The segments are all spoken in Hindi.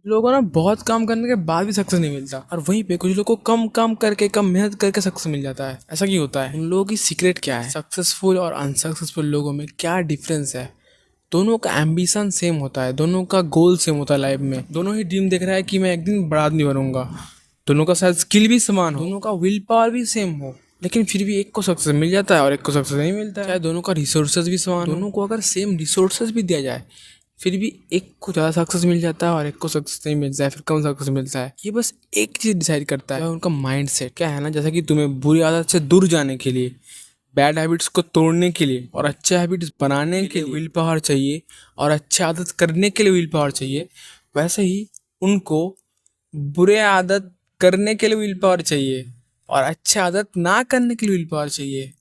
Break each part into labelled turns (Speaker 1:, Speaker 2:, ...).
Speaker 1: लोगों को ना बहुत काम करने के बाद भी सक्सेस नहीं मिलता, और वहीं पे कुछ लोगों को कम काम करके, कम मेहनत करके सक्सेस मिल जाता है। ऐसा क्यों होता है? उन लोगों की सीक्रेट क्या है? सक्सेसफुल और अनसक्सेसफुल लोगों में क्या डिफरेंस है? दोनों का एम्बिशन सेम होता है, दोनों का गोल सेम होता है लाइफ में, दोनों ही ड्रीम देख रहा है कि मैं एक दिन बड़ा आदमी बनूंगा। दोनों का शायद स्किल भी समान हो, दोनों का विल पावर भी सेम हो, लेकिन फिर भी एक को सक्सेस मिल जाता है और एक को सक्सेस नहीं मिलता है। शायद दोनों का रिसोर्सेज भी समान हो, दोनों को अगर सेम रिसोर्सेज भी दिया जाए, फिर भी एक को ज़्यादा सक्सेस मिल जाता है और एक को सक्सेस नहीं मिलता है, फिर कम सक्सेस मिलता है। ये बस एक चीज़ डिसाइड करता है, उनका माइंड सेट क्या है ना। जैसा कि तुम्हें बुरी आदत से दूर जाने के लिए, बैड हैबिट्स को तोड़ने के लिए और अच्छे हैबिट्स बनाने के लिए विल पावर चाहिए, और अच्छे आदत करने के लिए विल पावर चाहिए, वैसे ही उनको बुरे आदत करने के लिए विल पावर चाहिए और अच्छे आदत ना करने के लिए विल पावर चाहिए।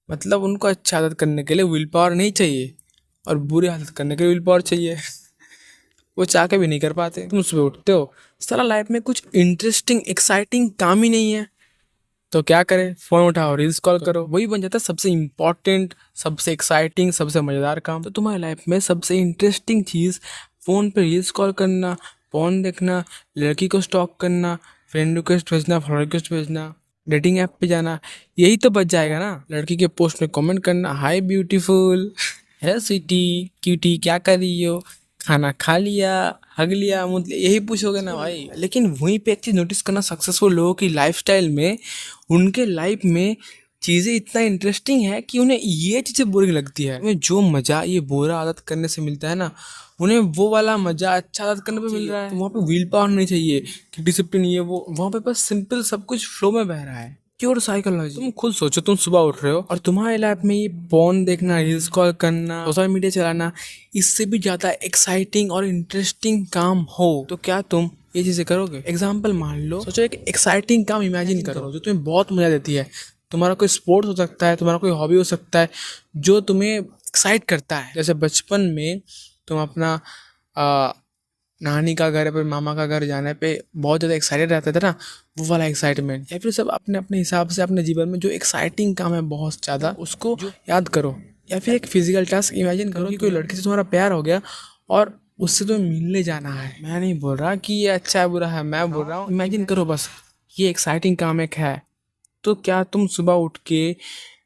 Speaker 1: मतलब उनको अच्छी आदत करने के लिए विल पावर नहीं चाहिए और बुरी आदत करने के लिए विल पावर चाहिए। वो चाह के भी नहीं कर पाते। तुम सुबह उठते हो, सारा लाइफ में कुछ इंटरेस्टिंग एक्साइटिंग काम ही नहीं है, तो क्या करें? फोन उठाओ, रील्स कॉल करो, वही बन जाता है सबसे इम्पोर्टेंट, सबसे एक्साइटिंग, सबसे मज़ेदार काम। तो तुम्हारी लाइफ में सबसे इंटरेस्टिंग चीज़ फ़ोन पे रील्स कॉल करना, फोन देखना, लड़की को स्टॉक करना, फ्रेंड रिक्वेस्ट भेजना, फॉलो रिक्वेस्ट भेजना, डेटिंग ऐप पे जाना, यही तो बच जाएगा ना। लड़की के पोस्ट में कमेंट करना, hi beautiful, hello sweetie, cutie, क्या कर रही हो, खाना खा लिया, हग लिया, मतलब यही पूछोगे ना भाई। लेकिन वहीं पे एक चीज़ नोटिस करना, सक्सेसफुल लोगों की लाइफस्टाइल में, उनके लाइफ में चीज़ें इतना इंटरेस्टिंग है कि उन्हें ये चीज़ें बोरिंग लगती है। उन्हें जो मज़ा ये बुरा आदत करने से मिलता है ना, उन्हें वो वाला मज़ा अच्छा आदत करने पे मिल रहा है। तो वहाँ पे विल पावर नहीं चाहिए कि डिसिप्लिन ये वो, वहाँ पे बस सिंपल सब कुछ फ्लो में बह रहा है। Pure psychology. तुम खुद सोचो, तुम सुबह उठ रहे हो और तुम्हारे लाइफ में ये फोन देखना, रील्स कॉल करना, सोशल मीडिया चलाना, इससे भी ज़्यादा एक्साइटिंग और इंटरेस्टिंग काम हो, तो क्या तुम ये चीज़ें करोगे? एग्जाम्पल मान लो, सोचो एक एक्साइटिंग काम इमेजिन करो जो तुम्हें बहुत मज़ा देती है। तुम्हारा कोई स्पोर्ट्स हो सकता है, तुम्हारा कोई हॉबी हो सकता है जो तुम्हें एक्साइट करता है। जैसे बचपन में तुम अपना नानी का घर पर, मामा का घर जाने पे बहुत ज़्यादा एक्साइटेड रहते थे ना, वो वाला एक्साइटमेंट। या फिर सब अपने अपने हिसाब से अपने जीवन में जो एक्साइटिंग काम है बहुत ज़्यादा, उसको याद करो। या फिर एक फिजिकल टास्क इमेजिन करो कि कोई लड़की से तुम्हारा प्यार हो गया और उससे तुम्हें मिलने जाना है। मैं नहीं बोल रहा कि ये अच्छा है बुरा है, मैं बोल रहा हूँ इमेजिन करो बस, ये एक्साइटिंग काम एक है। तो क्या तुम सुबह उठ के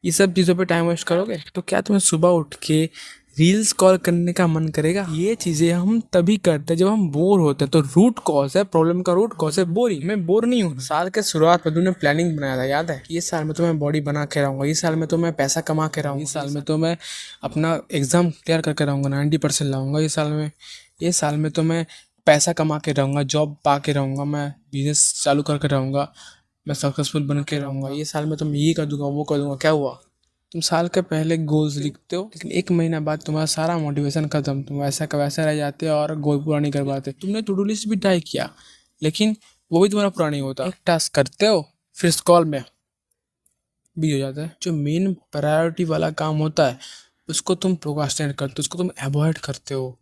Speaker 1: ये सब चीज़ों पे टाइम वेस्ट करोगे? तो क्या तुम्हें सुबह उठ के रील्स कॉल करने का मन करेगा? ये चीज़ें हम तभी करते हैं जब हम बोर होते हैं। तो रूट कॉज है, प्रॉब्लम का रूट कॉज है बोरिंग। मैं बोर नहीं हूँ। साल के शुरुआत में तुमने प्लानिंग बनाया था, याद है? ये साल में तो मैं बॉडी बना के रहूँगा, इस साल में तो मैं पैसा कमा के रहूँगा, इस साल में तो मैं अपना एग्ज़ाम क्लियर करके रहूँगा, 90% लाऊंगा इस साल में, ये साल में तो मैं पैसा कमा के रहूँगा, जॉब पा के रहूँगा, मैं बिजनेस चालू करके रहूँगा, मैं सक्सेसफुल बन के रहूँगा, ये साल में तो मैं ये कर दूंगा, वो कर दूंगा। क्या हुआ? तुम साल के पहले गोल्स लिखते हो, लेकिन एक महीना बाद तुम्हारा सारा मोटिवेशन खत्म, तुम वैसा का वैसा रह जाते हो और गोल पूरा नहीं कर पाते। तुमने टू डू लिस्ट भी ट्राई किया, लेकिन वो भी तुम्हारा पूरा नहीं होता। एक टास्क करते हो, फिर कॉल में भी हो जाता है। जो मेन प्रायोरिटी वाला काम होता है उसको तुम प्रोक्रास्टिनेट करते हो, उसको तुम अवॉइड करते हो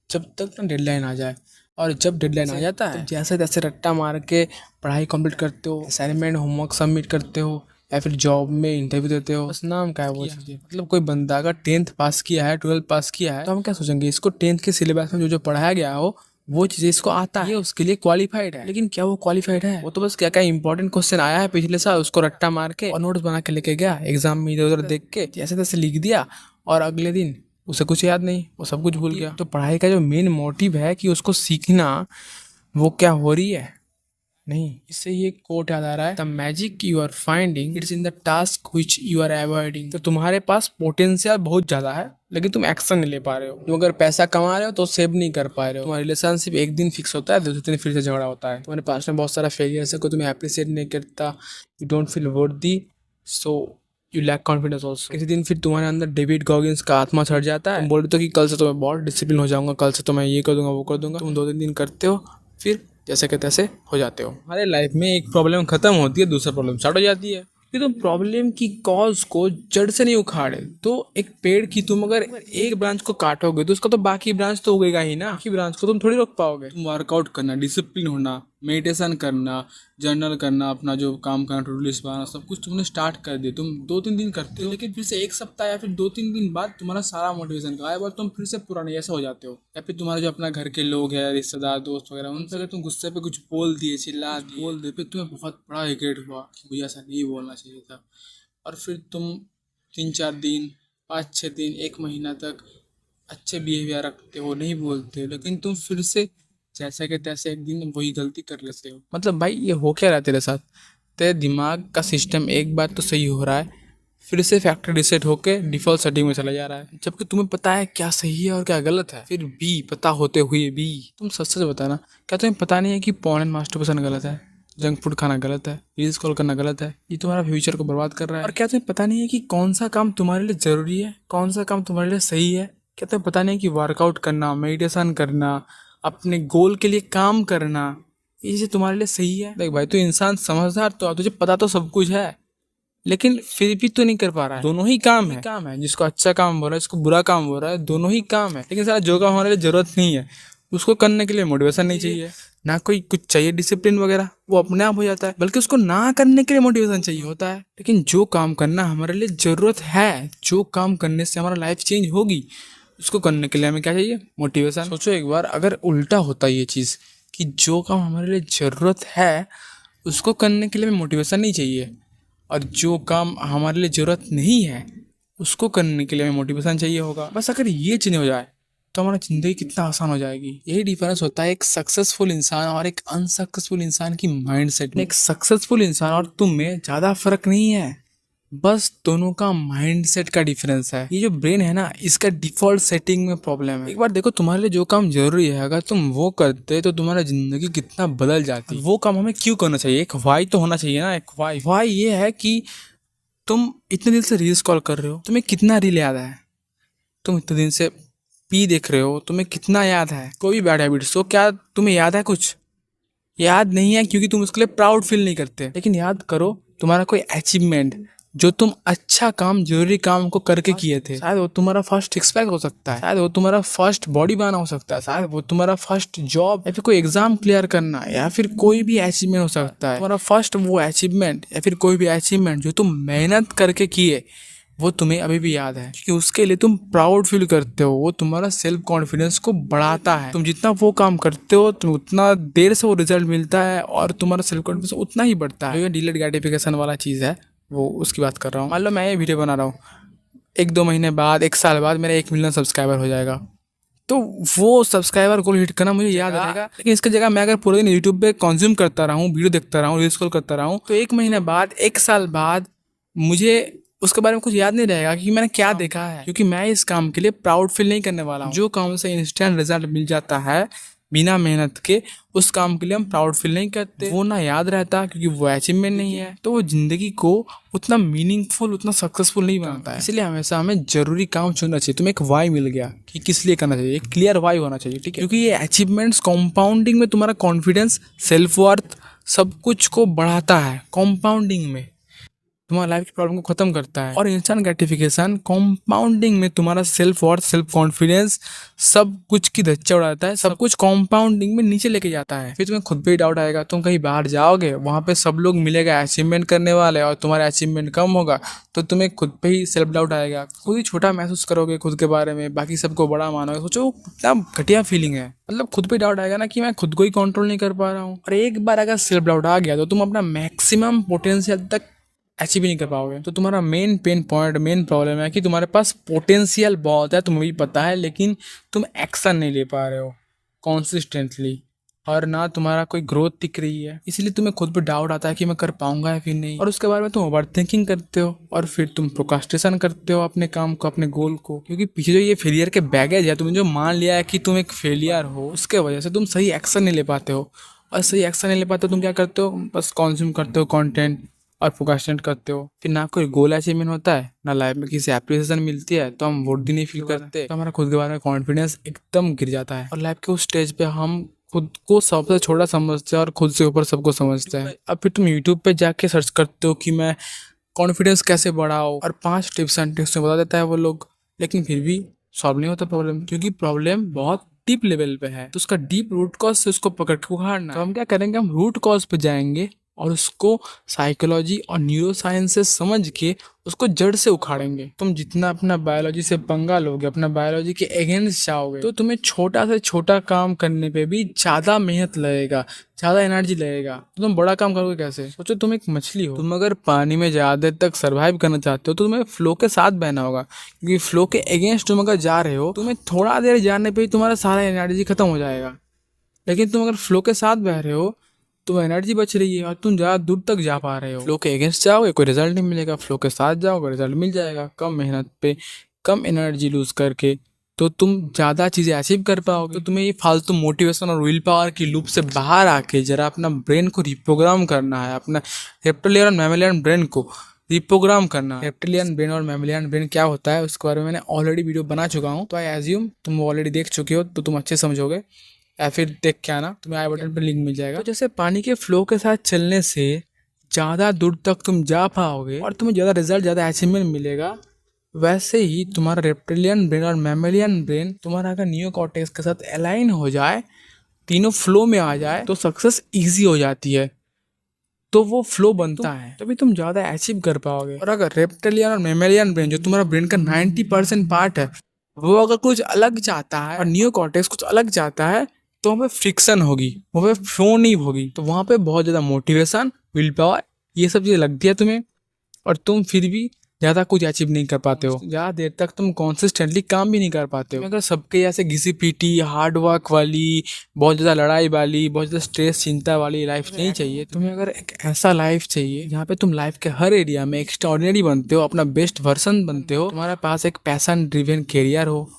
Speaker 1: जब तक ना डेडलाइन आ जाए। और जब डेडलाइन आ जाता है, जैसे तैसे रट्टा मार के पढ़ाई कंप्लीट करते हो, असाइनमेंट होमवर्क सबमिट करते हो, या फिर जॉब में इंटरव्यू देते हो। बस नाम का है वो चीज़ें। मतलब कोई बंदा अगर 10th पास किया है, 12th पास किया है, तो हम क्या सोचेंगे, इसको 10th के सिलेबस में जो जो पढ़ाया गया हो वो चीज़ें इसको आता है, ये उसके लिए क्वालिफाइड है। लेकिन क्या वो क्वालिफाइड है? वो तो बस क्या क्या इंपॉर्टेंट क्वेश्चन आया है पिछले साल, उसको रट्टा मार के और नोट्स बना के लेके गया, एग्जाम में इधर उधर देख के जैसे तैसे लिख दिया, और अगले दिन उसे कुछ याद नहीं, वो सब कुछ भूल गया। तो पढ़ाई का जो मेन मोटिव है कि उसको सीखना, वो क्या हो रही है? नहीं। इससे ये कोट याद आ रहा है, the magic you are finding it's in the task which you are avoiding. तो तुम्हारे पास पोटेंशियल बहुत ज्यादा है, लेकिन तुम एक्शन नहीं ले पा रहे हो। तुम अगर पैसा कमा रहे हो तो सेव नहीं कर पा रहे हो। तुम्हारा रिलेशनशिप एक दिन फिक्स होता है, दूसरे दिन फिर से झगड़ा होता है। तुम्हारे पास में बहुत सारा फेलियर है, कोई तुम्हें अप्रिशिएट नहीं करता, you don't feel worthy, so you lack confidence also. किसी दिन फिर तुम्हारे अंदर डेविड गॉगिंस का आत्मा चढ़ जाता है, तुम बोलते हो कि कल से तो मैं बहुत डिसिप्लिन हो जाऊंगा, कल से तो मैं ये कर दूंगा वो कर दूंगा। तुम 2-3 दिन करते हो, फिर जैसे के तैसे हो जाते हो। हमारे लाइफ में एक प्रॉब्लम खत्म होती है, दूसरा प्रॉब्लम स्टार्ट हो जाती है। कि तुम प्रॉब्लम की कॉज को जड़ से नहीं उखाड़े, तो एक पेड़ की तुम अगर एक ब्रांच को काटोगे तो उसका तो बाकी ब्रांच तो उगेगा ही ना, बाकी ब्रांच को तुम थोड़ी रोक पाओगे। तुम वर्कआउट करना, डिसिप्लिन होना, मेडिटेशन करना, जर्नल करना, अपना जो काम करना, टू डू लिस्ट बनाना, सब कुछ तुमने स्टार्ट कर दिया। तुम 2-3 दिन करते हो, लेकिन फिर से एक सप्ताह या फिर 2-3 दिन बाद तुम्हारा सारा मोटिवेशन गायब और तुम फिर से पुराने जैसा हो जाते हो। या फिर तुम्हारे जो अपना घर के लोग हैं, रिश्तेदार, दोस्त वगैरह, उनसे अगर तुम गुस्से पे कुछ बोल दिए, चिल्ला दिए, बोल दे, फिर तुम्हें बहुत बड़ा रिग्रेट हुआ कि मुझे ऐसा नहीं बोलना चाहिए था। और फिर तुम 3-4 दिन, 5-6 दिन, 1 महीना तक अच्छे बिहेवियर रखते हो, नहीं बोलते हो, लेकिन तुम फिर से जैसे कि तैसे एक दिन वही गलती कर लेते हो। मतलब भाई ये हो क्या रहा है तेरे साथ? तेरे दिमाग का सिस्टम एक बार तो सही हो रहा है, फिर से फैक्ट्री रिसेट होके डिफॉल्ट सेटिंग में चला जा रहा है, जबकि तुम्हें पता है क्या सही है और क्या गलत है। फिर भी पता होते हुए भी तुम सच सच बताना, क्या तुम्हें पता नहीं है कि पॉर्न एंड मास्टरबेशन गलत है, जंक फूड खाना गलत है, रील्स कॉल करना गलत है, ये तुम्हारा फ्यूचर को बर्बाद कर रहा है? और क्या तुम्हें पता नहीं है कि कौन सा काम तुम्हारे लिए जरूरी है, कौन सा काम तुम्हारे लिए सही है? क्या तुम्हें पता नहीं है कि वर्कआउट करना, मेडिटेशन करना, अपने गोल के लिए काम करना, ये चीज़ें तुम्हारे लिए सही है? देख भाई, तू इंसान समझदार तो है, तुझे पता तो सब कुछ है, लेकिन फिर भी तो नहीं कर पा रहा है। दोनों ही काम है, जिसको अच्छा काम हो रहा है, जिसको बुरा काम हो रहा है, दोनों ही काम है। लेकिन सारा जो काम हमारे लिए जरूरत नहीं है, उसको करने के लिए मोटिवेशन नहीं चाहिए, ना कोई कुछ चाहिए डिसिप्लिन वगैरह, वो अपने आप हो जाता है। बल्कि उसको ना करने के लिए मोटिवेशन चाहिए होता है। लेकिन जो काम करना हमारे लिए जरूरत है, जो काम करने से हमारा लाइफ चेंज होगी, उसको करने के लिए हमें क्या चाहिए? मोटिवेशन। सोचो एक बार, अगर उल्टा होता ये चीज़ कि जो काम हमारे लिए ज़रूरत है उसको करने के लिए हमें मोटिवेशन नहीं चाहिए, और जो काम हमारे लिए ज़रूरत नहीं है उसको करने के लिए हमें मोटिवेशन चाहिए होगा। बस अगर ये चीज़ हो जाए तो हमारा ज़िंदगी कितना आसान हो जाएगी। यही डिफरेंस होता है एक सक्सेसफुल इंसान और एक अनसक्सेसफुल इंसान की माइंडसेट में। एक सक्सेसफुल इंसान और तुम में ज़्यादा फर्क नहीं है, बस दोनों का माइंडसेट का डिफरेंस है। ये जो ब्रेन है ना, इसका डिफॉल्ट सेटिंग में प्रॉब्लम है। एक बार देखो, तुम्हारे लिए जो काम जरूरी है अगर तुम वो करते तो तुम्हारा जिंदगी कितना बदल जाती। वो काम हमें क्यों करना चाहिए? एक वाई तो होना चाहिए ना। एक वाई ये है कि तुम इतने दिन से रील्स कॉल कर रहे हो, तुम्हें कितना रील याद है? तुम इतने दिन से पी देख रहे हो, तुम्हें कितना याद है? कोई भी बैड हैबिट्स हो, क्या तुम्हें याद है? कुछ याद नहीं है, क्योंकि तुम उसके लिए प्राउड फील नहीं करते। लेकिन याद करो तुम्हारा कोई अचीवमेंट, जो तुम अच्छा काम, जरूरी काम को करके किए थे। शायद वो तुम्हारा फर्स्ट सिक्स पैक हो सकता है, शायद वो तुम्हारा फर्स्ट बॉडी बनाना हो सकता है, शायद वो तुम्हारा फर्स्ट जॉब या फिर कोई एग्जाम क्लियर करना, या फिर कोई भी अचीवमेंट हो सकता है। तुम्हारा फर्स्ट वो अचीवमेंट या फिर कोई भी अचीवमेंट जो तुम मेहनत करके किए, वो तुम्हें अभी भी याद है, क्योंकि उसके लिए तुम प्राउड फील करते हो। वो तुम्हारा सेल्फ कॉन्फिडेंस को बढ़ाता है। तुम जितना वो काम करते हो, तुम उतना देर से वो रिजल्ट मिलता है और तुम्हारा सेल्फ कॉन्फिडेंस उतना ही बढ़ता है। ये डिलेड ग्रेटिफिकेशन वाला चीज़ है, वो उसकी बात कर रहा हूँ। मान लो मैं ये वीडियो बना रहा हूँ, 1-2 महीने बाद, 1 साल बाद मेरा 1 मिलियन सब्सक्राइबर हो जाएगा, तो वो सब्सक्राइबर को हिट करना मुझे याद रहेगा। लेकिन इसकी जगह मैं अगर पूरे दिन यूट्यूब पे कंज्यूम करता रहूँ, वीडियो देखता रहूँ, रील्स स्क्रॉल करता रहूँ, तो 1 महीने बाद, 1 साल बाद मुझे उसके बारे में कुछ याद नहीं रहेगा कि मैंने क्या देखा है, क्योंकि मैं इस काम के लिए प्राउड फील नहीं करने वाला हूँ। जो काम से इंस्टेंट रिजल्ट मिल जाता है बिना मेहनत के, उस काम के लिए हम प्राउड फील नहीं करते। वो ना याद रहता क्योंकि वो अचीवमेंट नहीं है, तो वो जिंदगी को उतना मीनिंगफुल, उतना सक्सेसफुल नहीं बनाता है। इसलिए हमेशा हमें जरूरी काम चुनना चाहिए। तुम्हें एक वाई मिल गया कि किस लिए करना चाहिए, एक क्लियर वाई होना चाहिए, ठीक है? क्योंकि ये अचीवमेंट्स कॉम्पाउंडिंग में तुम्हारा कॉन्फिडेंस, सेल्फ वर्थ, सब कुछ को बढ़ाता है। कॉम्पाउंडिंग में तुम्हारा लाइफ की प्रॉब्लम को खत्म करता है। और इंस्टेंट ग्रेटिफिकेशन कॉम्पाउंडिंग में तुम्हारा सेल्फ वर्थ, सेल्फ कॉन्फिडेंस, सब कुछ की धज्जियां उड़ाता है। सब कुछ कॉम्पाउंडिंग में नीचे लेके जाता है। फिर तुम्हें खुद पे ही डाउट आएगा। तुम कहीं बाहर जाओगे, वहां पे सब लोग मिलेगा अचीवमेंट करने वाले, और तुम्हारा अचीवमेंट कम होगा, तो तुम्हें खुद पे ही सेल्फ डाउट आएगा। खुद ही छोटा महसूस करोगे खुद के बारे में, बाकी सबको बड़ा मानोगे। सोचो कितना घटिया फीलिंग है। मतलब खुद पे डाउट आएगा ना कि मैं खुद को ही कंट्रोल नहीं कर पा रहा हूँ। और एक बार अगर सेल्फ डाउट आ गया तो तुम अपना मैक्सिमम पोटेंशियल तक अचीव ही नहीं कर पाओगे। तो तुम्हारा main pain point, main problem है कि तुम्हारे पास पोटेंशियल बहुत है, तुम्हें भी पता है, लेकिन तुम एक्शन नहीं ले पा रहे हो कॉन्सिस्टेंटली, और ना तुम्हारा कोई ग्रोथ दिख रही है। इसलिए तुम्हें खुद पे डाउट आता है कि मैं कर पाऊंगा या फिर नहीं। और उसके बाद में तुम ओवर थिंकिंग करते हो, और फिर तुम प्रोक्रास्टिनेशन करते हो अपने काम को, अपने गोल को। क्योंकि पीछे जो ये फेलियर के बैगेज है, तुमने जो मान लिया है कि तुम एक फेलियर हो, उसके वजह से तुम सही एक्शन नहीं ले पाते हो। और सही एक्शन नहीं ले पाते हो, तुम क्या करते हो? बस कंज्यूम करते हो कंटेंट और प्रोक्रास्टिनेट करते हो। फिर ना कोई गोल अचीवमेंट होता है, ना लाइफ में किसी एप्रिसिएशन मिलती है, तो हम वर्दी नहीं फील करते, तो हमारा खुद के बारे में कॉन्फिडेंस एकदम गिर जाता है। और लाइफ के उस स्टेज पे हम खुद को सबसे छोटा समझते हैं और खुद से ऊपर सबको समझते हैं। अब फिर तुम यूट्यूब पे जाके सर्च करते हो कि मैं कॉन्फिडेंस कैसे बढ़ाओ, और 5 टिप्स एंड ट्रिक्स में बता देता है वो लोग, लेकिन फिर भी सॉल्व नहीं होता प्रॉब्लम, क्योंकि प्रॉब्लम बहुत डीप लेवल पे है तो उसका डीप रूट कॉज से उसको पकड़ के उखाड़ना है। तो हम क्या करेंगे, हम रूट कॉज पे जाएंगे और उसको साइकोलॉजी और न्यूरो साइंस से समझ के उसको जड़ से उखाड़ेंगे। तुम जितना अपना बायोलॉजी से पंगा लोगे, अपना बायोलॉजी के अगेंस्ट जाओगे, तो तुम्हें छोटा से छोटा काम करने पे भी ज्यादा मेहनत लगेगा, ज्यादा एनर्जी लगेगा। तो तुम बड़ा काम करोगे कैसे? सोचो तुम एक मछली हो, तुम अगर पानी में ज्यादा देर तक सर्वाइव करना चाहते हो तो तुम्हें फ्लो के साथ बहना होगा, क्योंकि फ्लो के अगेंस्ट तुम अगर जा रहे हो, तुम्हें थोड़ा देर जाने पे ही तुम्हारा सारा एनर्जी खत्म हो जाएगा। लेकिन तुम अगर फ्लो के साथ बह रहे हो तो एनर्जी बच रही है और तुम ज्यादा दूर तक जा पा रहे हो। फ्लो के अगेंस्ट जाओगे कोई रिजल्ट नहीं मिलेगा, फ्लो के साथ जाओगे रिजल्ट मिल जाएगा, कम मेहनत पे कम एनर्जी लूज करके तो तुम ज्यादा चीजें अचीव कर पाओगे। तो तुम्हें ये फालतू मोटिवेशन और विल पावर की लूप से बाहर आके जरा अपना ब्रेन को रिप्रोग्राम करना है, अपना रेप्टिलियन और मैमेलियन ब्रेन को रिप्रोग्राम करना है। रेप्टिलियन ब्रेन और मैमेलियन ब्रेन क्या होता है उसके बारे में मैंने ऑलरेडी वीडियो बना चुका हूँ, तो आई एज्यूम तुम ऑलरेडी देख चुके हो तो तुम अच्छे समझोगे, या फिर देख के आना, तुम्हें आई बटन पर लिंक मिल जाएगा। तो जैसे पानी के फ्लो के साथ चलने से ज़्यादा दूर तक तुम जा पाओगे और तुम्हें ज़्यादा रिजल्ट, ज़्यादा अचीवमेंट मिलेगा, वैसे ही तुम्हारा रेप्टिलियन ब्रेन और मैमेलियन ब्रेन तुम्हारा अगर नियोकॉर्टेक्स के साथ अलाइन हो जाए, तीनों फ्लो में आ जाए, तो सक्सेस ईजी हो जाती है। तो वो फ्लो बनता है, तभी तुम ज़्यादा अचीव कर पाओगे। और अगर रेप्टिलियन और मैमेलियन ब्रेन जो तुम्हारा ब्रेन का 90% पार्ट है, वो अगर कुछ अलग चाहता है और नियोकॉर्टेक्स कुछ अलग चाहता है, तो वहाँ पे फ्रिक्शन होगी, वहाँ पे फ्लो नहीं होगी। तो वहाँ पे बहुत ज़्यादा मोटिवेशन, विल पावर, ये सब चीज़ें लगती है तुम्हें, और तुम फिर भी ज़्यादा कुछ अचीव नहीं कर पाते हो। ज़्यादा देर तक तुम कॉन्सिस्टेंटली काम भी नहीं कर पाते हो। अगर सबके ऐसे घिसी पीटी हार्ड वर्क वाली, बहुत ज़्यादा लड़ाई वाली, बहुत ज़्यादा स्ट्रेस चिंता वाली लाइफ नहीं चाहिए तुम्हें। अगर एक ऐसा लाइफ चाहिए जहाँ पे तुम लाइफ के हर एरिया में एक्स्ट्राऑर्डिनरी बनते हो, अपना बेस्ट वर्जन बनते हो, तुम्हारे पास एक पैशन ड्रिवन कैरियर हो,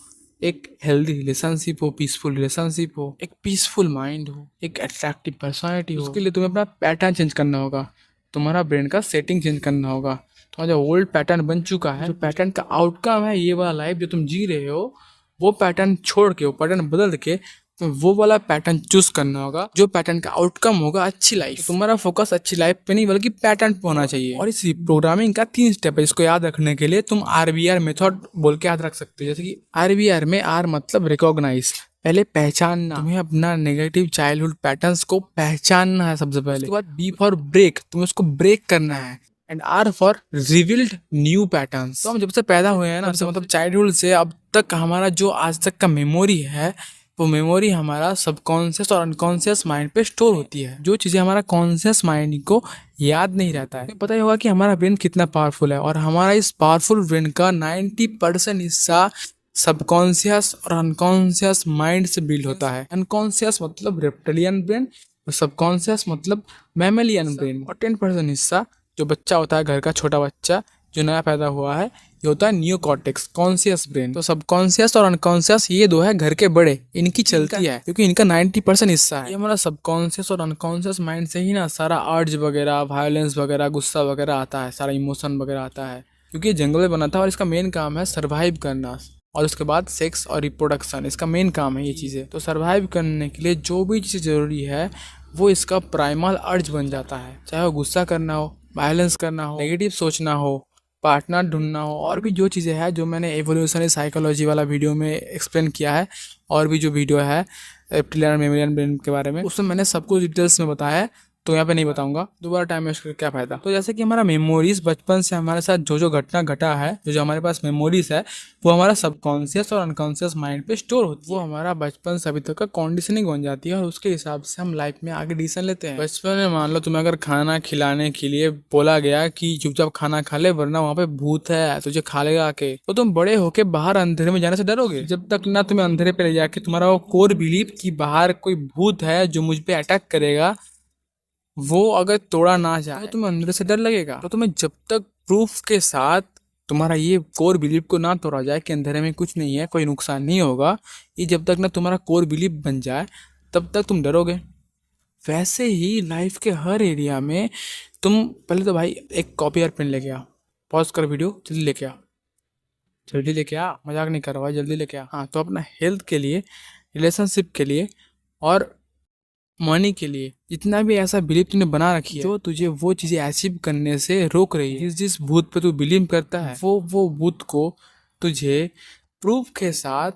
Speaker 1: एक हेल्दी रिलेशनशिप हो, पीसफुल रिलेशनशिप हो, एक पीसफुल माइंड हो, एक अट्रैक्टिव पर्सनालिटी हो, उसके लिए तुम्हें अपना पैटर्न चेंज करना होगा, तुम्हारा ब्रेन का सेटिंग चेंज करना होगा। तुम्हारा जो ओल्ड पैटर्न बन चुका है, जो पैटर्न का आउटकम है ये वाला लाइफ जो तुम जी रहे हो, वो पैटर्न छोड़ के, वो पैटर्न बदल के तो वो वाला पैटर्न चूज करना होगा जो पैटर्न का आउटकम होगा अच्छी लाइफ। तो तुम्हारा फोकस अच्छी लाइफ पे नहीं बल्कि पैटर्न पे होना चाहिए। और इस प्रोग्रामिंग का 3 स्टेप है, इसको याद रखने के लिए तुम RBR मेथड बोल के याद रख सकते हो। जैसे कि RBR में R मतलब रिकॉग्नाइज, पहले पहचानना, तुम्हें अपना नेगेटिव चाइल्डहुड पैटर्न्स को पहचानना है सबसे पहले। उसके बाद B फॉर ब्रेक, तुम्हें उसको ब्रेक करना है, and R for revealed new patterns. तो हम जब से पैदा हुए हैं ना, मतलब चाइल्डहुड से अब तक हमारा जो आज तक का मेमोरी है, वो मेमोरी हमारा सबकॉन्शियस और अनकॉन्शियस माइंड पे स्टोर होती है। जो चीज़ें हमारा कॉन्शियस माइंड को याद नहीं रहता है। पता ही होगा कि हमारा ब्रेन कितना पावरफुल है, और हमारा इस पावरफुल ब्रेन का 90% हिस्सा सबकॉन्शियस और अनकॉन्शियस माइंड से बिल्ड होता है। अनकॉन्शियस मतलब रेप्टिलियन ब्रेन और सबकॉन्शियस मतलब मैमेलियन ब्रेन। और 10% हिस्सा जो बच्चा होता है, घर का छोटा बच्चा जो नया पैदा हुआ है, ये होता है नियोकॉर्टेक्स, कॉन्शियस ब्रेन। तो सबकॉन्शियस और अनकॉन्शियस ये दो है घर के बड़े, इनकी चलती है, क्योंकि इनका 90% हिस्सा है। ये हमारा सबकॉन्शियस और अनकॉन्शियस माइंड से ही ना सारा अर्ज वगैरह, वायलेंस वगैरह, गुस्सा वगैरह आता है, सारा इमोशन वगैरह आता है, क्योंकि ये जंगल में बना था और इसका मेन काम है सर्वाइव करना। और उसके बाद सेक्स और रिप्रोडक्शन, इसका मेन काम है ये चीज़ें। तो सर्वाइव करने के लिए जो भी चीज़ जरूरी है वो इसका प्राइमल अर्ज बन जाता है, चाहे वो गुस्सा करना हो, वायलेंस करना हो, नेगेटिव सोचना हो, पार्टनर ढूंढना हो, और भी जो चीज़ें हैं जो मैंने एवोल्यूशनरी साइकोलॉजी वाला वीडियो में एक्सप्लेन किया है, और भी जो वीडियो है रेप्टिलियन मैमेलियन ब्रेन के बारे में, उसमें मैंने सब कुछ डिटेल्स में बताया है, तो यहाँ पे नहीं बताऊंगा, दोबारा टाइम वेस्ट करके क्या फायदा। तो जैसे कि हमारा मेमोरीज बचपन से हमारे साथ जो जो घटना घटा है, जो हमारे पास मेमोरीज है, वो हमारा सबकॉन्शियस और अनकॉन्शियस माइंड पे स्टोर होती है। वो हमारा बचपन से अभी तक का कंडीशनिंग बन जाती है, और उसके हिसाब से हम लाइफ में आगे डिसीजन लेते हैं। बचपन में मान लो तुम्हें अगर खाना खिलाने के लिए बोला गया कि चुपचाप खाना खा ले वरना वहाँ पे भूत है तुझे खा लेगा आके, तो तुम बड़े होके बाहर अंधेरे में जाने से डरोगे। जब तक ना तुम्हें अंधेरे पे ले जाके तुम्हारा वो कोर बिलीव कि बाहर कोई भूत है जो मुझ पे अटैक करेगा, वो अगर तोड़ा ना जाए तो तुम्हें अंदर से डर लगेगा। तो तुम्हें जब तक प्रूफ के साथ तुम्हारा ये कोर बिलीव को ना तोड़ा जाए कि अंधेरे में कुछ नहीं है, कोई नुकसान नहीं होगा, ये जब तक ना तुम्हारा कोर बिलीव बन जाए तब तक तुम डरोगे। वैसे ही लाइफ के हर एरिया में तुम पहले तो भाई एक कॉपी और पेन लेके आ, पॉज कर वीडियो, जल्दी लेके आ, जल्दी लेके आ, मजाक नहीं कर रहा भाई, जल्दी लेके आ। हाँ, तो अपना हेल्थ के लिए, रिलेशनशिप के लिए और मनी के लिए जितना भी ऐसा बिलीव तूने बना रखी है जो तुझे वो चीजें अचीव करने से रोक रही है, जिस भूत पे तू बिलीव करता है, वो भूत को तुझे प्रूफ के साथ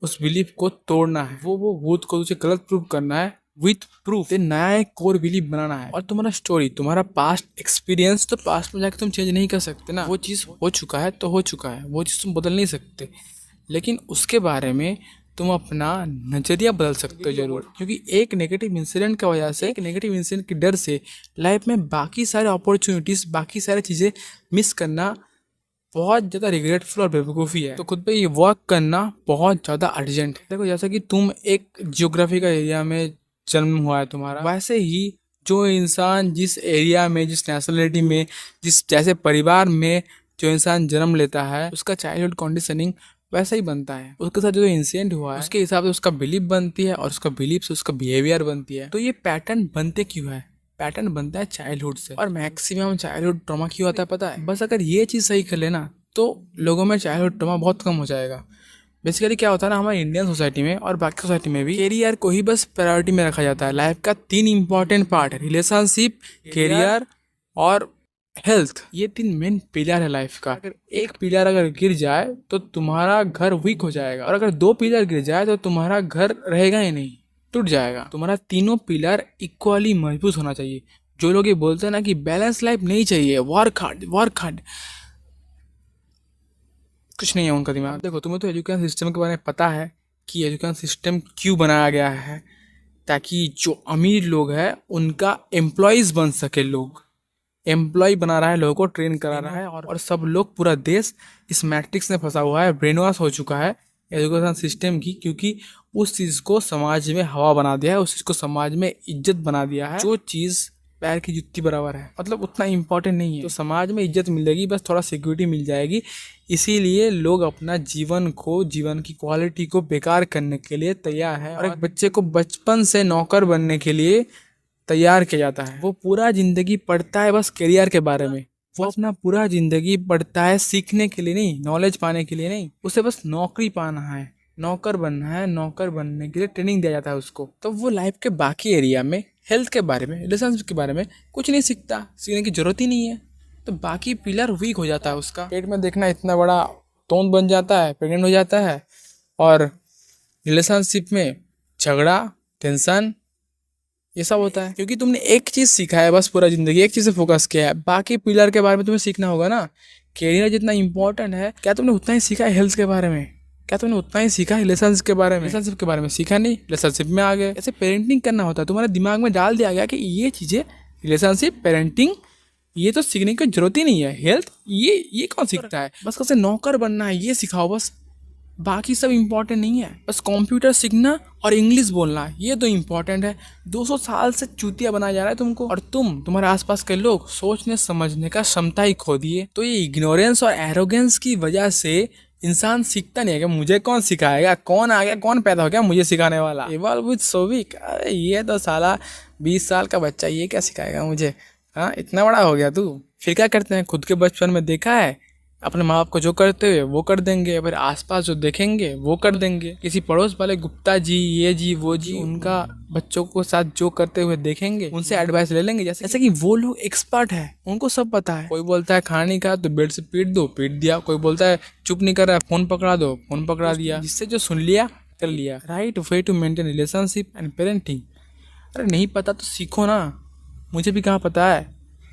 Speaker 1: उस बिलीफ को तोड़ना है, वो भूत को तुझे गलत प्रूव करना है विथ प्रूफ, नया एक कोर बिलीफ बनाना है। और तुम्हारा स्टोरी, तुम्हारा पास्ट एक्सपीरियंस, तो पास्ट में जाके तुम चेंज नहीं कर सकते ना, वो चीज़ हो चुका है तो हो चुका है, वो चीज़ तुम बदल नहीं सकते, लेकिन उसके बारे में तुम अपना नज़रिया बदल सकते हो जरूर। क्योंकि एक नेगेटिव इंसिडेंट की वजह से, एक नेगेटिव इंसिडेंट के डर से लाइफ में बाकी सारे अपॉर्चुनिटीज़, बाकी सारी चीज़ें मिस करना बहुत ज़्यादा रिग्रेटफुल और बेवकूफ़ी है। तो खुद पे ये वर्क करना बहुत ज़्यादा अर्जेंट है। देखो, जैसा कि तुम एक जियोग्राफी का एरिया में जन्म हुआ है तुम्हारा, वैसे ही जो इंसान जिस एरिया में, जिस नेशनलिटी में, जिस जैसे परिवार में जो इंसान जन्म लेता है, उसका चाइल्डहुड कंडीशनिंग वैसा ही बनता है। उसके साथ जो इंसिडेंट हुआ है उसके हिसाब से उसका बिलीफ बनती है, और उसका बिलीफ से उसका बिहेवियर बनती है। तो ये पैटर्न बनते क्यों है? पैटर्न बनता है चाइल्डहुड से। और मैक्सिमम चाइल्डहुड ट्रॉमा क्यों होता है पता है? बस अगर ये चीज़ सही कर लेना तो लोगों में चाइल्डहुड ट्रॉमा बहुत कम हो जाएगा। बेसिकली क्या होता है ना, हमारे इंडियन सोसाइटी में और बाकी सोसाइटी में भी कैरियर को ही बस प्रायोरिटी में रखा जाता है। लाइफ का 3 इंपॉर्टेंट पार्ट है, रिलेशनशिप, कैरियर और हेल्थ। ये 3 मेन पिलर है लाइफ का। अगर एक पिलर अगर गिर जाए तो तुम्हारा घर वीक हो जाएगा, और अगर 2 पिलर गिर जाए तो तुम्हारा घर रहेगा ही नहीं, टूट जाएगा। तुम्हारा तीनों पिलर इक्वली मजबूत होना चाहिए। जो लोग ये बोलते हैं ना कि बैलेंस लाइफ नहीं चाहिए, वर्क हार्ड, कुछ नहीं है उनका दिमाग। देखो, तुम्हें तो एजुकेशन सिस्टम के बारे में पता है कि एजुकेशन सिस्टम क्यों बनाया गया है, ताकि जो अमीर लोग हैं उनका एम्प्लॉयज़ बन सके। लोग एम्प्लॉय बना रहा है, लोगों को ट्रेन करा रहा है, और सब लोग, पूरा देश इस मैट्रिक्स में फंसा हुआ है, ब्रेन वॉश हो चुका है एजुकेशन सिस्टम की। क्योंकि उस चीज़ को समाज में हवा बना दिया है, उस चीज़ को समाज में इज्जत बना दिया है। जो चीज़ पैर की जुत्ती बराबर है, मतलब उतना इम्पोर्टेंट नहीं है, तो समाज में इज्जत मिलेगी, बस थोड़ा सिक्योरिटी मिल जाएगी। इसीलिए लोग अपना जीवन को, जीवन की क्वालिटी को बेकार करने के लिए तैयार है। और एक बच्चे को बचपन से नौकर बनने के लिए तैयार किया जाता है। वो पूरा ज़िंदगी पढ़ता है बस करियर के बारे में, वो अपना पूरा ज़िंदगी पढ़ता है सीखने के लिए नहीं, नॉलेज पाने के लिए नहीं, उसे बस नौकरी पाना है, नौकर बनना है। नौकर बनने के लिए ट्रेनिंग दिया जाता है उसको। तो वो लाइफ के बाकी एरिया में, हेल्थ के बारे में, रिलेशनशिप के बारे में कुछ नहीं सीखता, सीखने की जरूरत ही नहीं है। तो बाकी पिलर वीक हो जाता है उसका। पेट में देखना इतना बड़ा तोंद बन जाता है, प्रेग्नेंट हो जाता है, और रिलेशनशिप में झगड़ा, टेंशन, ये सब होता है। क्योंकि तुमने एक चीज़ सीखा है बस, पूरा ज़िंदगी एक चीज़ से फोकस किया है। बाकी पिलर के बारे में तुम्हें सीखना होगा ना। कैरियर जितना इंपॉर्टेंट है, क्या तुमने उतना ही सीखा है हेल्थ के बारे में? क्या तुमने उतना ही सीखा है रिलेशनशिप के बारे में? रिलेशनशिप के बारे में सीखा नहीं, रिलेशनशिप में आ गए। ऐसे पेरेंटिंग करना होता है, तुम्हारे दिमाग में डाल दिया गया कि ये चीज़ें, रिलेशनशिप, पेरेंटिंग, ये तो सीखने की जरूरत ही नहीं है। हेल्थ, ये कौन सीखता है? बस कैसे नौकर बनना है ये सिखाओ बस, बाकी सब इम्पोर्टेंट नहीं है। बस कंप्यूटर सीखना और इंग्लिश बोलना, ये तो इम्पोर्टेंट है। 200 साल से चूतिया बनाया जा रहा है तुमको, और तुम्हारे आसपास के लोग सोचने समझने का क्षमता ही खो दिए। तो ये इग्नोरेंस और एरोगेंस की वजह से इंसान सीखता नहीं है कि मुझे कौन सिखाएगा, कौन आ गया, कौन पैदा हो गया मुझे सिखाने वाला। इवॉल्व विद सोविक, अरे ये तो साला 20 साल का बच्चा, ये क्या सिखाएगा मुझे? हाँ, इतना बड़ा हो गया तू। फिर क्या करते हैं, खुद के बचपन में देखा है, अपने माँ बाप को जो करते हुए वो कर देंगे, फिर आसपास जो देखेंगे वो कर देंगे। किसी पड़ोस वाले गुप्ता जी, ये जी, वो जी, उनका बच्चों को साथ जो करते हुए देखेंगे उनसे एडवाइस ले लेंगे, जैसे कि वो लोग एक्सपर्ट है, उनको सब पता है। कोई बोलता है खाना नहीं खा तो बेड से पीट दो, पीट दिया। कोई बोलता है चुप नहीं कर रहा है, फोन पकड़ा दो, फोन पकड़ा दिया। जिससे जो सुन लिया कर लिया। Right way to maintain relationship and parenting. अरे नहीं पता तो सीखो ना, मुझे भी कहाँ पता है,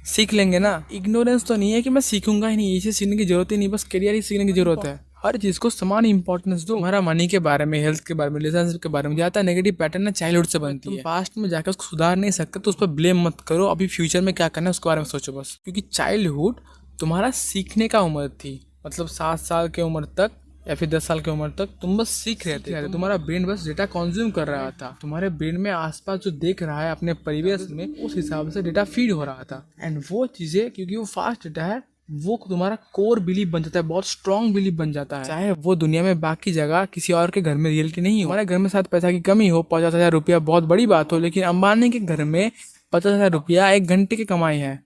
Speaker 1: सीख लेंगे ना। इग्नोरेंस तो नहीं है कि मैं सीखूंगा ही नहीं, इसे सीखने की जरूरत ही नहीं, बस करियर ही सीखने की जरूरत है। हर चीज़ को समान इंपॉर्टेंस दो। हमारा मनी के बारे में, हेल्थ के बारे में, रिलेशनशिप के बारे में ज़्यादा नेगेटिव पैटर्न ना चाइल्डहुड से बनती है। पास्ट में जाकर उसको सुधार नहीं सकते तो उस पर ब्लेम मत करो, अभी फ्यूचर में क्या करना है उसके बारे में सोचो बस। क्योंकि चाइल्डहुड तुम्हारा सीखने का उम्र थी, मतलब 7 साल की उम्र तक या फिर 10 साल की उम्र तक तुम बस सीख रहे थे। तुम्हारा ब्रेन बस डेटा कंज्यूम कर रहा था। तुम्हारे ब्रेन में आसपास जो देख रहा है अपने परिवेश में, उस हिसाब से डेटा फीड हो रहा था। एंड वो चीज़ें, क्योंकि वो फास्ट डेटा है, वो तुम्हारा कोर बिलीफ बन जाता है, बहुत स्ट्रॉन्ग बिलीफ बन जाता है। चाहे वो दुनिया में बाकी जगह किसी और के घर में रियलिटी नहीं हो। हमारे घर में शायद पैसा की कमी हो, 50,000 रुपया बहुत बड़ी बात हो, लेकिन अंबानी के घर में 50,000 रुपया 1 घंटे की कमाई है,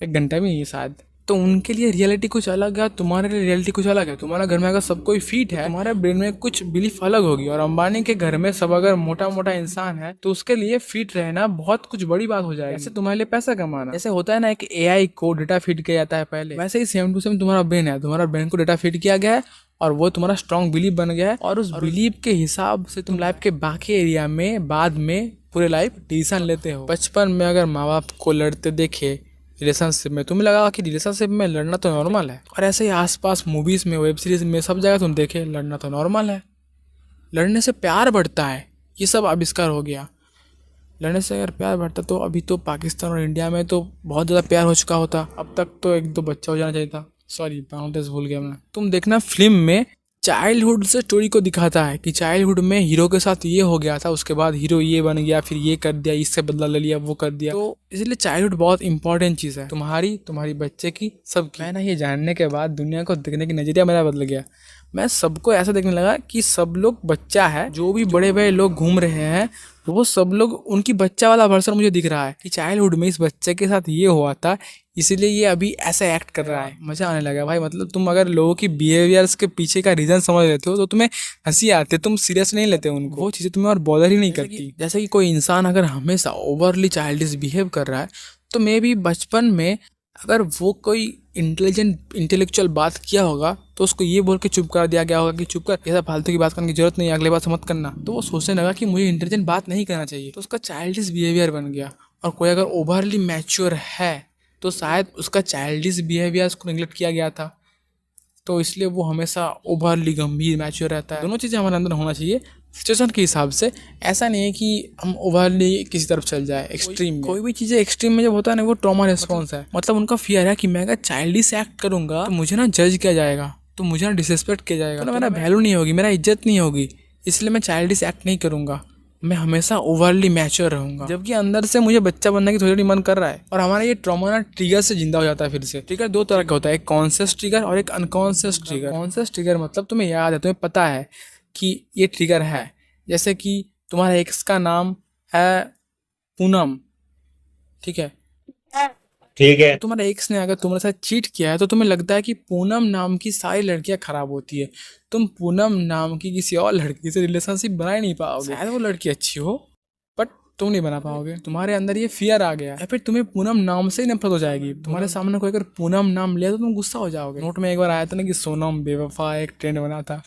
Speaker 1: 1 घंटा भी नहीं शायद। तो उनके लिए रियलिटी कुछ अलग है, तुम्हारे लिए रियलिटी कुछ अलग है। तुम्हारा घर में अगर सब कोई फिट है, तुम्हारे ब्रेन में कुछ बिलीफ अलग होगी। और अंबानी के घर में सब अगर मोटा मोटा इंसान है तो उसके लिए फिट रहना बहुत कुछ बड़ी बात हो जाएगी। ऐसे तुम्हारे लिए पैसा कमाना, जैसे होता है ना कि AI को डेटा फीड किया जाता है पहले, वैसे ही सेम टू सेम तुम्हारा ब्रेन है। तुम्हारा ब्रेन को डेटा फीड किया गया है, और वो तुम्हारा स्ट्रॉन्ग बिलीव बन गया है, और उस बिलीव के हिसाब से तुम लाइफ के बाकी एरिया में बाद में पूरे लाइफ डिसीजन लेते हो। बचपन में अगर माँ बाप को लड़ते देखे रिलेशनशिप में, तुम्हें लगा कि रिलेशनशिप में लड़ना तो नॉर्मल है, और ऐसे ही आसपास मूवीज में, वेब सीरीज में, सब जगह तुम देखे लड़ना तो नॉर्मल है, लड़ने से प्यार बढ़ता है, ये सब आविष्कार हो गया। लड़ने से अगर प्यार बढ़ता तो अभी तो पाकिस्तान और इंडिया में तो बहुत ज़्यादा प्यार हो चुका होता, अब तक तो एक दो बच्चा हो जाना चाहिए था। सॉरी, बाउंडेस भूल गया मैं। तुम देखना फिल्म में चाइल्डहुड से स्टोरी को दिखाता है कि चाइल्डहुड में हीरो के साथ ये हो गया था, उसके बाद हीरो ये बन गया, फिर ये कर दिया, इससे बदला ले लिया, वो कर दिया। तो इसलिए चाइल्डहुड बहुत इंपॉर्टेंट चीज़ है, तुम्हारी बच्चे की, सबकी। मैं ना ये जानने के बाद दुनिया को देखने की नज़रिया मेरा बदल गया। मैं सबको ऐसा देखने लगा कि सब लोग बच्चा है, जो भी बड़े बड़े लोग घूम रहे हैं वो सब लोग उनकी बच्चा वाला वर्सन मुझे दिख रहा है कि चाइल्डहुड में इस बच्चे के साथ ये हुआ था, इसीलिए ये अभी ऐसे एक्ट कर रहा है। मजा आने लगा भाई। मतलब तुम अगर लोगों की बिहेवियर्स के पीछे का रीजन समझ लेते हो तो तुम्हें हंसी आती है, तुम सीरियस नहीं लेते उनको, वो चीज़ें तुम्हें और बॉदर ही नहीं करती। जैसे कि कोई इंसान अगर हमेशा ओवरली चाइल्डिश बिहेव कर रहा है तो मे भी बचपन में अगर वो कोई इंटेलेक्चुअल बात किया होगा तो उसको ये बोल के चुप कर दिया गया होगा कि चुप कर, ऐसा फालतू की बात करने की जरूरत नहीं है, अगले बार से मत करना। तो वो सोचने लगा कि मुझे इंटेलिजेंट बात नहीं करना चाहिए, तो उसका चाइल्डिश बिहेवियर बन गया। और कोई अगर ओवरली मैच्योर है तो शायद उसका चाइल्डिश बिहेवियर उसको निगलेक्ट किया गया था, तो इसलिए वो हमेशा ओवरली गंभीर मैच्योर रहता है। दोनों चीज़ें हमारे अंदर होना चाहिए सिचुएशन के हिसाब से। ऐसा नहीं है कि हम ओवरली किसी तरफ चल जाए एक्सट्रीम में। कोई भी चीज़ें एक्सट्रीम में जब होता है ना, वो ट्रॉमा रिस्पॉन्स है। मतलब उनका फियर है कि मैं अगर चाइल्डिश एक्ट करूंगा तो मुझे ना जज किया जाएगा, तो मुझे ना डिसरिस्पेक्ट किया जाएगा, तो मेरा वैल्यू नहीं होगी, मेरा इज्जत नहीं होगी, इसलिए मैं चाइल्डिश एक्ट नहीं करूंगा, मैं हमेशा ओवरली मैच्योर रहूंगा। जबकि अंदर से मुझे बच्चा बनने की थोड़ी मन कर रहा है। और हमारा ये ट्रॉमा ना ट्रिगर से जिंदा हो जाता है फिर से। ट्रिगर दो तरह का होता है, एक कॉन्शियस ट्रिगर और एक अनकॉन्शियस ट्रिगर। कॉन्शियस ट्रिगर मतलब तुम्हें याद है, तुम्हें पता है कि ये ट्रिगर है। जैसे कि तुम्हारे एक्स का नाम है पूनम, ठीक है, ठीक है। तो तुम्हारे एक्स ने अगर तुम्हारे साथ चीट किया है तो तुम्हें लगता है कि पूनम नाम की सारी लड़कियां खराब होती है, तुम पूनम नाम की किसी और लड़की से रिलेशनशिप बना ही नहीं पाओगे। शायद वो लड़की अच्छी हो बट तुम नहीं बना पाओगे, तुम्हारे अंदर ये फियर आ गया। या फिर तुम्हें पूनम नाम से ही नफरत हो जाएगी। तुम्हारे सामने कोई अगर पूनम नाम लिया तो तुम गुस्सा हो जाओगे। नोट में एक बार आया था ना कि सोनम बेवफा, एक ट्रेंड बना था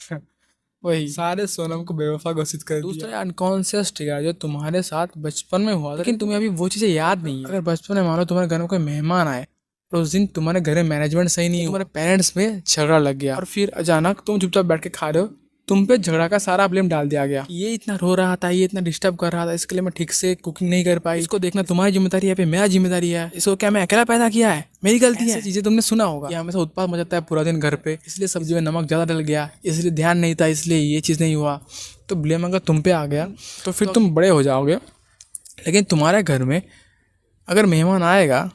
Speaker 1: वही सारे सोनम को बेवफा घोषित कर दिया। दूसरा अनकॉन्शियस ट्रिगर जो तुम्हारे साथ बचपन में हुआ, लेकिन तुम्हें अभी वो चीजें याद नहीं है। अगर बचपन में मानो तुम्हारे घर में कोई मेहमान आए और उस दिन तुम्हारे घर में मैनेजमेंट सही नहीं, तुम्हारे पेरेंट्स में झगड़ा लग गया और फिर अचानक तुम चुपचाप बैठ के खा रहे हो, तुम पे झगड़ा का सारा ब्लेम डाल दिया गया। ये इतना रो रहा था, ये इतना डिस्टर्ब कर रहा था, इसके लिए मैं ठीक से कुकिंग नहीं कर पाई, इसको देखना तुम्हारी जिम्मेदारी है, मेरा जिम्मेदारी है, इसको क्या मैं अकेला पैदा किया है, मेरी गलती है। चीजें तुमने सुना होगा कि हमेशा उत्पाद मचाता है पूरा दिन घर पे, इसलिए सब्जी में नमक ज्यादा डल गया, इसलिए ध्यान नहीं था, इसलिए ये चीज नहीं हुआ। तो ब्लेम अगर तुम पे आ गया तो फिर तुम बड़े हो जाओगे। लेकिन तुम्हारे घर में अगर मेहमान आएगा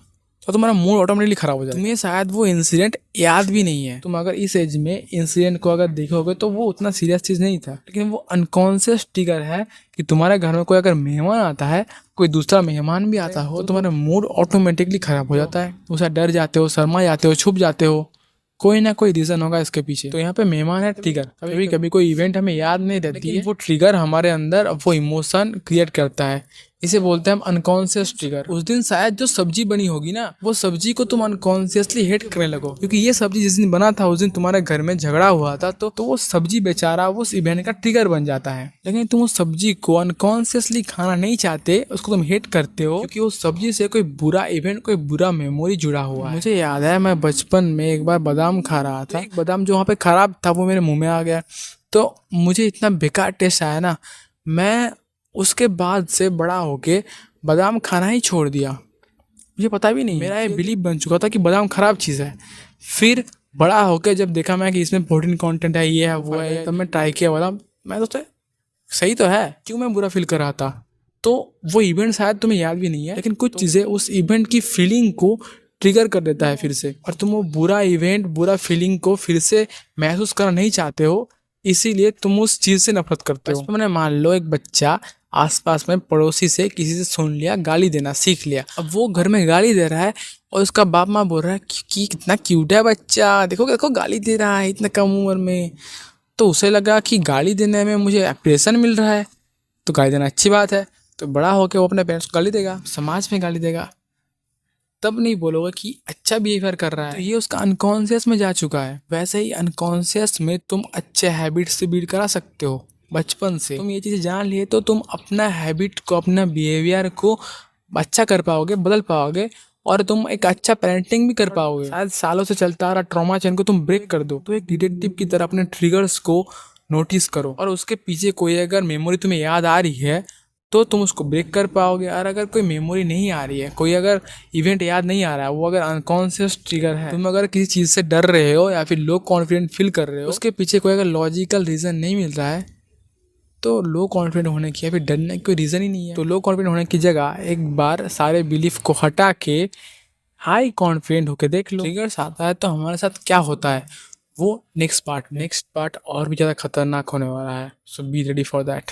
Speaker 1: तो तुम्हारा मूड ऑटोमेटिकली खराब हो जाएगा। तुम्हें शायद वो इंसिडेंट याद भी नहीं है। तुम अगर इस एज में इंसिडेंट को अगर देखोगे तो वो उतना सीरियस चीज़ नहीं था, लेकिन वो अनकॉन्शियस ट्रिगर है कि तुम्हारे घर में कोई अगर मेहमान आता है, कोई दूसरा मेहमान भी आता हो, तो तुम्हारा मूड ऑटोमेटिकली खराब हो जाता है। तुम उससे डर जाते हो, शर्मा जाते हो, छुप जाते हो, कोई ना कोई रीजन होगा इसके पीछे। तो यहाँ पे मेहमान है ट्रिगर। कभी कभी कोई इवेंट हमें याद नहीं रहती है, वो ट्रिगर हमारे अंदर वो इमोशन क्रिएट करता है, इसे बोलते हैं हम अनकॉन्शियस ट्रिगर। उस दिन शायद जो सब्जी बनी होगी ना, वो सब्जी को तुम अनकॉन्शियसली हेट करने लगो, क्योंकि ये सब्जी जिस दिन बना था उस दिन तुम्हारे घर में झगड़ा हुआ था, तो वो सब्जी बेचारा वो उस इवेंट का ट्रिगर बन जाता है। लेकिन तुम उस सब्जी को अनकॉन्शियसली खाना नहीं चाहते, उसको तुम हेट करते हो, क्योंकि उस सब्जी से कोई बुरा इवेंट, कोई बुरा मेमोरी जुड़ा हुआ है। मुझे याद है मैं बचपन में एक बार बादाम खा रहा था, एक बादाम जो वहाँ पे खराब था वो मेरे मुंह में आ गया, तो मुझे इतना बेकार टेस्ट आया ना, मैं उसके बाद से बड़ा होके बादाम खाना ही छोड़ दिया। मुझे पता भी नहीं, मेरा ये बिलीव बन चुका था कि बादाम खराब चीज़ है। फिर बड़ा होके जब देखा मैं कि इसमें प्रोटीन कंटेंट है, ये है, वो है, तब मैं ट्राई किया बादाम। मैं सोचा सही तो है, क्यों मैं बुरा फील कर रहा था। तो वो इवेंट शायद तुम्हें याद भी नहीं है, लेकिन कुछ चीज़ें उस इवेंट की फीलिंग को ट्रिगर कर देता है फिर से, और तुम वो बुरा इवेंट, बुरा फीलिंग को फिर से महसूस करना नहीं चाहते हो, इसीलिए तुम उस चीज़ से नफरत करते हो। मैंने मान लो एक बच्चा आसपास में पड़ोसी से किसी से सुन लिया, गाली देना सीख लिया, अब वो घर में गाली दे रहा है और उसका बाप माँ बोल रहा है कि कितना क्यूट है बच्चा, देखो देखो गाली दे रहा है इतने कम उम्र में। तो उसे लगा कि गाली देने में मुझे अप्रिसिएशन मिल रहा है, तो गाली देना अच्छी बात है, तो बड़ा होकर वो अपने पेरेंट्स को गाली देगा, समाज में गाली देगा। तब नहीं बोलोगे कि अच्छा बिहेवियर कर रहा है, तो ये उसका अनकॉन्शियस में जा चुका है। वैसे ही अनकॉन्शियस में तुम अच्छे हैबिट से बिल्ड करा सकते हो। बचपन से तुम ये चीज़ें जान लिए तो तुम अपना हैबिट को, अपना बिहेवियर को अच्छा कर पाओगे, बदल पाओगे, और तुम एक अच्छा पेरेंटिंग भी कर पाओगे। शायद सालों से चलता आ रहा ट्रॉमा चेन को तुम ब्रेक कर दो। तो एक डिटेक्टिव की तरह अपने ट्रिगर्स को नोटिस करो, और उसके पीछे कोई अगर मेमोरी तुम्हें याद आ रही है तो तुम उसको ब्रेक कर पाओगे। और अगर कोई मेमोरी नहीं आ रही है, कोई अगर इवेंट याद नहीं आ रहा है, वो अगर अनकॉन्शियस ट्रिगर है, तुम अगर किसी चीज़ से डर रहे हो या फिर लो कॉन्फिडेंट फील कर रहे हो, उसके पीछे कोई अगर लॉजिकल रीज़न नहीं मिल रहा है, तो लो कॉन्फिडेंट होने की या फिर डरने की कोई रीज़न ही नहीं है। तो लो कॉन्फिडेंट होने की जगह एक बार सारे बिलीफ को हटा के हाई कॉन्फिडेंट होके देख लो। ट्रिगर्स आता है तो हमारे साथ क्या होता है, वो नेक्स्ट पार्ट और भी ज़्यादा खतरनाक होने वाला है। सो बी रेडी फॉर दैट।